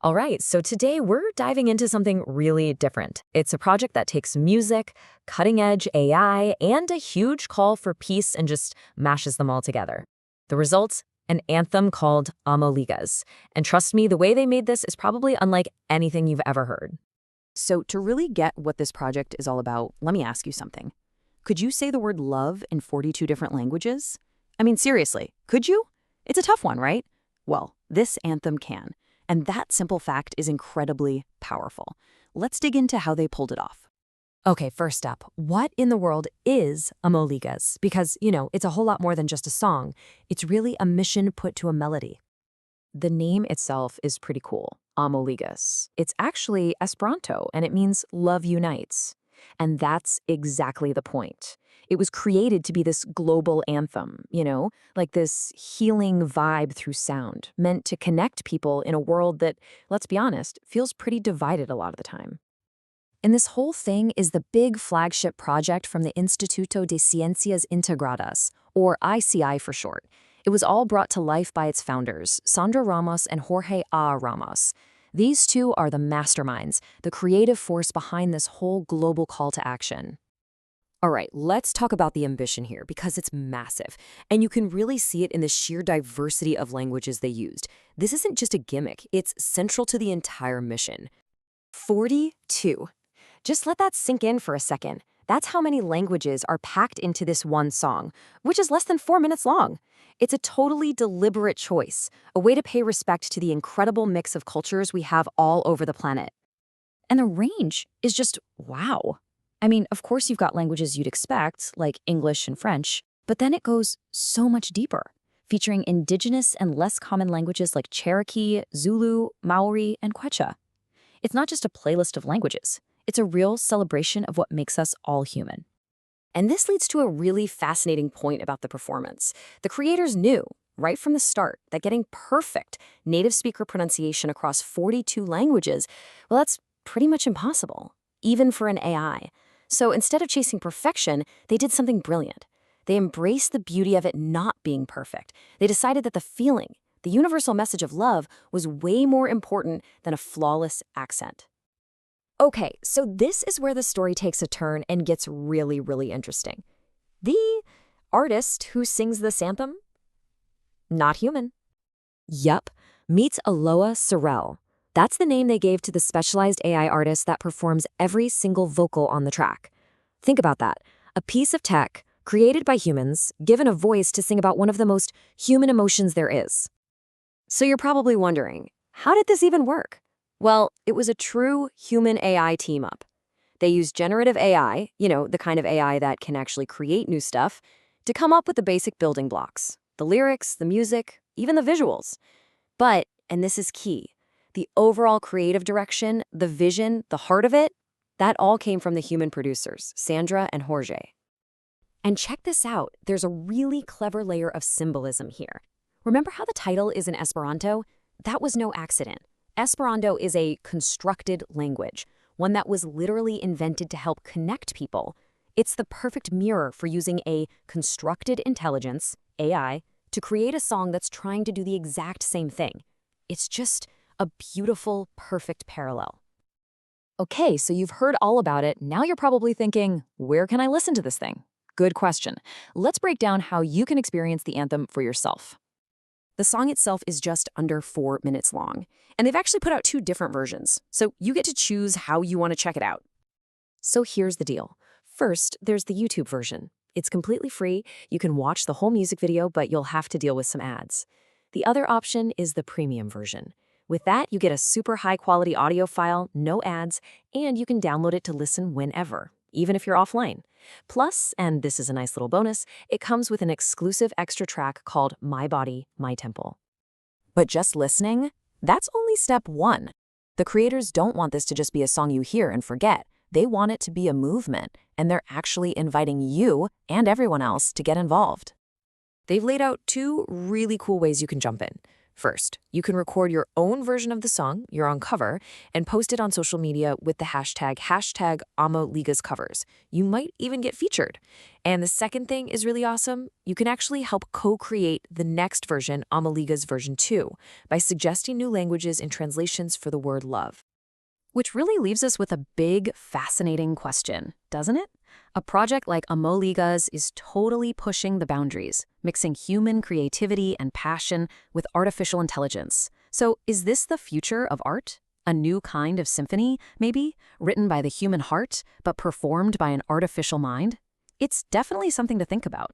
All right, so today we're diving into something really different. It's a project that takes music, cutting edge AI, and a huge call for peace and just mashes them all together. The results? An anthem called Amo Ligas. And trust me, the way they made this is probably unlike anything you've ever heard. So to really get what this project is all about, let me ask you something. Could you say the word love in 42 different languages? I mean, seriously, could you? It's a tough one, right? Well, this anthem can. And that simple fact is incredibly powerful. Let's dig into how they pulled it off. Okay, first up, what in the world is Amo Ligas? Because, it's a whole lot more than just a song. It's really a mission put to a melody. The name itself is pretty cool, Amo Ligas. It's actually Esperanto, and it means love unites. And that's exactly the point. It was created to be this global anthem, like this healing vibe through sound, meant to connect people in a world that, let's be honest, feels pretty divided a lot of the time. And this whole thing is the big flagship project from the Instituto de Ciências Integradas, or ICI for short. It was all brought to life by its founders, Sandra Ramos and Jorge Ramos. These two are the masterminds, the creative force behind this whole global call to action. All right, let's talk about the ambition here, because it's massive, and you can really see it in the sheer diversity of languages they used. This isn't just a gimmick, it's central to the entire mission. 42. Just let that sink in for a second. That's how many languages are packed into this one song, which is less than 4 minutes long. It's a totally deliberate choice, a way to pay respect to the incredible mix of cultures we have all over the planet. And the range is just wow. I mean, of course you've got languages you'd expect, like English and French, but then it goes so much deeper, featuring indigenous and less common languages like Cherokee, Zulu, Maori, and Quechua. It's not just a playlist of languages. It's a real celebration of what makes us all human. And this leads to a really fascinating point about the performance. The creators knew, right from the start, that getting perfect native speaker pronunciation across 42 languages, well, that's pretty much impossible, even for an AI. So instead of chasing perfection, they did something brilliant. They embraced the beauty of it not being perfect. They decided that the feeling, the universal message of love, was way more important than a flawless accent. Okay, so this is where the story takes a turn and gets really, really interesting. The artist who sings this anthem? Not human. Yup, meets Eloa Serel. That's the name they gave to the specialized AI artist that performs every single vocal on the track. Think about that. A piece of tech, created by humans, given a voice to sing about one of the most human emotions there is. So you're probably wondering, how did this even work? Well, it was a true human-AI team-up. They used generative AI, the kind of AI that can actually create new stuff, to come up with the basic building blocks, the lyrics, the music, even the visuals. But, and this is key, the overall creative direction, the vision, the heart of it, that all came from the human producers, Sandra and Jorge. And check this out, there's a really clever layer of symbolism here. Remember how the title is in Esperanto? That was no accident. Esperanto is a constructed language, one that was literally invented to help connect people. It's the perfect mirror for using a constructed intelligence, AI, to create a song that's trying to do the exact same thing. It's just a beautiful, perfect parallel. Okay, so you've heard all about it. Now you're probably thinking, where can I listen to this thing? Good question. Let's break down how you can experience the anthem for yourself. The song itself is just under 4 minutes long, and they've actually put out 2 different versions, so you get to choose how you want to check it out. So here's the deal. First, there's the YouTube version. It's completely free. You can watch the whole music video, but you'll have to deal with some ads. The other option is the premium version. With that, you get a super high-quality audio file, no ads, and you can download it to listen whenever, even if you're offline. Plus, and this is a nice little bonus, it comes with an exclusive extra track called My Body, My Temple. But just listening? That's only step 1. The creators don't want this to just be a song you hear and forget. They want it to be a movement, and they're actually inviting you and everyone else to get involved. They've laid out 2 really cool ways you can jump in. First, you can record your own version of the song you're on cover and post it on social media with the hashtag AmoLigasCovers. You might even get featured. And the second thing is really awesome. You can actually help co-create the next version, Amo Ligas version 2, by suggesting new languages and translations for the word love. Which really leaves us with a big, fascinating question, doesn't it? A project like Amo Ligas is totally pushing the boundaries, mixing human creativity and passion with artificial intelligence. So is this the future of art? A new kind of symphony, maybe, written by the human heart, but performed by an artificial mind? It's definitely something to think about.